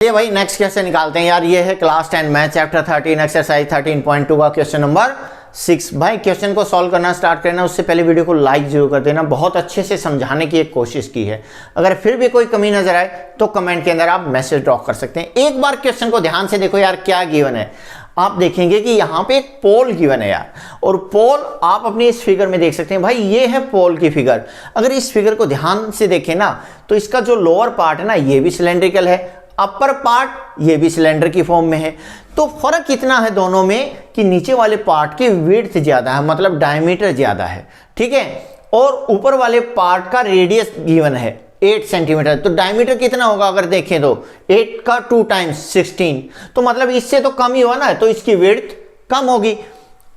ये भाई next question निकालते हैं यार। ये है क्लास 10 मैथ चैप्टर 13 एक्सरसाइज 13.2 का क्वेश्चन नंबर 6। भाई क्वेश्चन को सॉल्व करना स्टार्ट करना उससे पहले वीडियो को लाइक जरूर कर देना। बहुत अच्छे से समझाने की एक कोशिश की है। अगर फिर भी कोई कमी नजर आए तो कमेंट के अंदर आप मैसेज ड्रॉप कर सकते हैं। एक बार क्वेश्चन को ध्यान से देखो यार, क्या गिवन है। आप देखेंगे कि यहाँ पे एक पोल गिवन है यार, और पोल आप अपनी इस फिगर में देख सकते हैं। भाई ये है पोल की फिगर। अगर इस फिगर को ध्यान से देखें ना तो इसका जो लोअर पार्ट है ना ये भी सिलेंड्रिकल है, अपर पार्ट ये भी सिलेंडर की फॉर्म में है। तो फर्क कितना है दोनों में कि नीचे वाले पार्ट की विड्थ ज्यादा है, मतलब डायमीटर ज्यादा है, ठीक है, और ऊपर वाले पार्ट का रेडियस गिवन है 8 सेंटीमीटर। तो डायमीटर कितना होगा अगर देखें तो 8 का 2 टाइम्स 16, तो मतलब इससे तो कम ही हुआ ना, तो इसकी विड्थ कम होगी।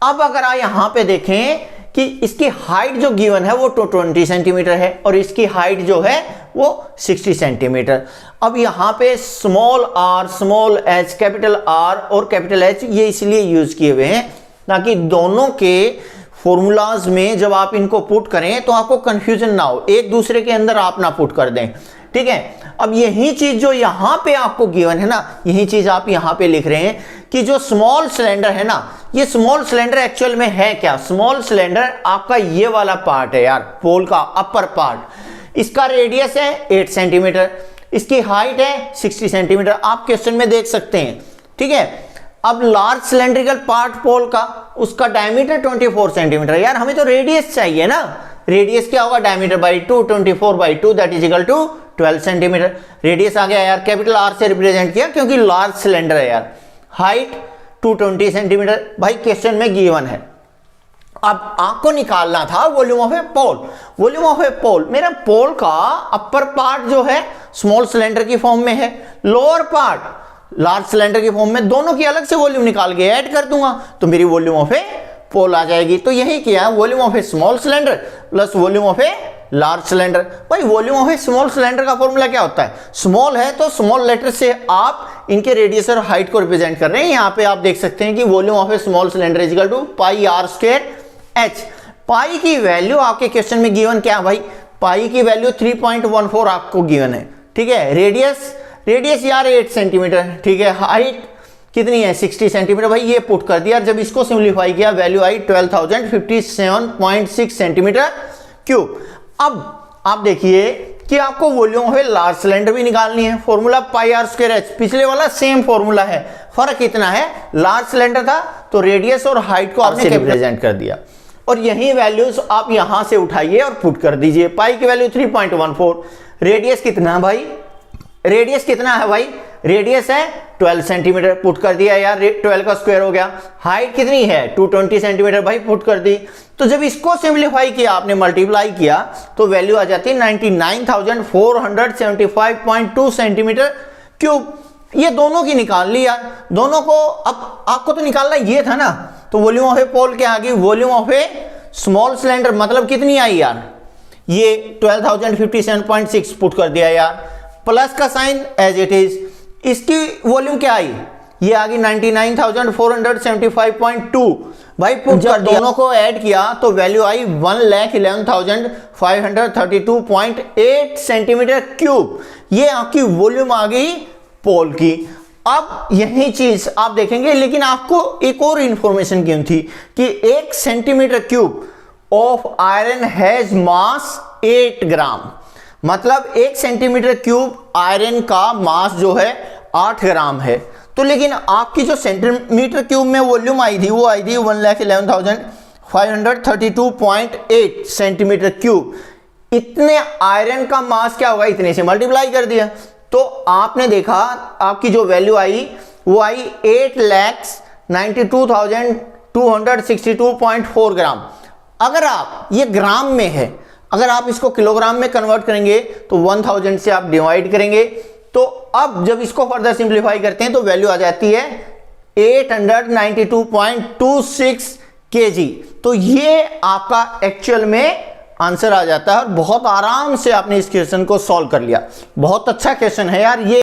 अब अगर आप यहां पे देखें कि इसकी हाइट जो गिवन है वो 20 सेंटीमीटर है और इसकी हाइट जो है वो 60 सेंटीमीटर। अब यहाँ पे small R, small H, capital R और कैपिटल एच ये इसलिए यूज किए हुए हैं ताकि दोनों के फॉर्मूलाज में जब आप इनको पुट करें तो आपको कंफ्यूजन ना हो, एक दूसरे के अंदर आप ना पुट कर दें, ठीक है। अब यही चीज जो यहाँ पे आपको गिवन है ना, यही चीज आप यहाँ पे लिख रहे हैं कि जो स्मॉल सिलेंडर है ना, ये स्मॉल सिलेंडर एक्चुअल में है क्या। स्मॉल सिलेंडर आपका ये वाला पार्ट है यार, पोल का अपर पार्ट। इसका रेडियस है 8 सेंटीमीटर, इसकी हाइट है 60 सेंटीमीटर, आप क्वेश्चन में देख सकते हैं, ठीक है। अब लार्ज सिलेंड्रिकल पार्ट पोल का, उसका डायमीटर 24 सेंटीमीटर। यार हमें तो रेडियस चाहिए ना, रेडियस क्या होगा, diameter by 2, 24/2 that is equal to 12 centimetre. Radius आ गया यार, कैपिटल आर से रिप्रेजेंट किया क्योंकि लार्ज सिलेंडर है यार। हाइट 220 सेंटीमीटर भाई क्वेश्चन में गिवन है। अब आपको निकालना था volume of a pole. Volume of a pole, मेरा पोल का अपर पार्ट जो है स्मॉल सिलेंडर की फॉर्म में है, लोअर पार्ट लार्ज सिलेंडर की फॉर्म में, दोनों की अलग से वॉल्यूम निकाल के ऐड कर दूंगा तो मेरी वॉल्यूम ऑफ ए पोल आ जाएगी। तो यही किया, volume of a small cylinder plus volume of a large cylinder. भाई volume of a small cylinder का फॉर्मूला क्या होता है, स्मॉल है तो स्मॉल लेटर से आप इनके रेडियस और हाइट को रिप्रेजेंट कर रहे हैं। यहाँ पे आप देख सकते हैं कि volume of a small cylinder is equal to pi are square h. Pi की वैल्यू आपके क्वेश्चन में गिवन क्या है भाई, पाई की वैल्यू 3.14 आपको गिवन है, ठीक है। रेडियस यार 8 सेंटीमीटर, ठीक है। हाइट कितनी है 60 सेंटीमीटर, भाई ये पुट कर दिया। जब इसको सिंप्लीफाई किया वैल्यू आई 12,057.6 सेंटीमीटर क्यूब। अब आप देखिए कि आपको volume of a large cylinder भी निकालनी है, formula pi are square H, पिछले वाला सेम फॉर्मूला है, फर्क कितना है, लार्ज सिलेंडर था तो रेडियस और हाइट को आपने रिप्रेजेंट कर दिया, और यही वैल्यूज आप यहां से उठाइए और पुट कर दीजिए। पाई की वैल्यू 3.14, रेडियस कितना है भाई, रेडियस कितना है भाई, रेडियस है 12 सेंटीमीटर, पुट कर दिया यार, 12 का स्क्वायर हो गया। हाइट कितनी है 220 सेंटीमीटर, भाई पुट कर दी। तो जब इसको सिंप्लीफाई किया आपने, मल्टीप्लाई किया तो वैल्यू आ जाती है 99,475.2 सेंटीमीटर क्यूब। ये दोनों की निकाल ली यार, दोनों को। अब आपको तो निकालना ये था ना, तो वॉल्यूम ऑफ ए पोल क्या आ गई, volume of a small cylinder मतलब कितनी आई यार, ये 12,057.6 पुट कर दिया यार, प्लस का साइन एज इट इज। इसकी वॉल्यूम क्या आई, ये आ गई 99,475.2, भाई पुट कर दिया। दोनों को ऐड किया तो वैल्यू आई 1,11,532.8 सेंटीमीटर क्यूब। ये आपकी वॉल्यूम आ गई पोल की। अब यही चीज आप देखेंगे, लेकिन आपको एक और इंफॉर्मेशन गिवन थी कि 1 centimetre cube of iron has मास 8 ग्राम, मतलब 1 सेंटीमीटर क्यूब आयरन का मास जो है 8 ग्राम है। तो लेकिन आपकी जो सेंटीमीटर क्यूब में वॉल्यूम आई थी वो आई थी 1,11,532.8 सेंटीमीटर क्यूब। इतने आयरन का मास क्या होगा, इतने से मल्टीप्लाई कर दिया तो आपने देखा आपकी जो वैल्यू आई वो आई 8,92,262.4 ग्राम। अगर आप ये ग्राम में है, अगर आप इसको किलोग्राम में कन्वर्ट करेंगे तो 1000 से आप डिवाइड करेंगे, तो अब जब इसको फर्दर सिंप्लीफाई करते हैं तो वैल्यू आ जाती है 892.26 kg। तो ये आपका एक्चुअल में आंसर आ जाता है, और बहुत आराम से आपने इस क्वेश्चन को सॉल्व कर लिया। बहुत अच्छा क्वेश्चन है यार ये।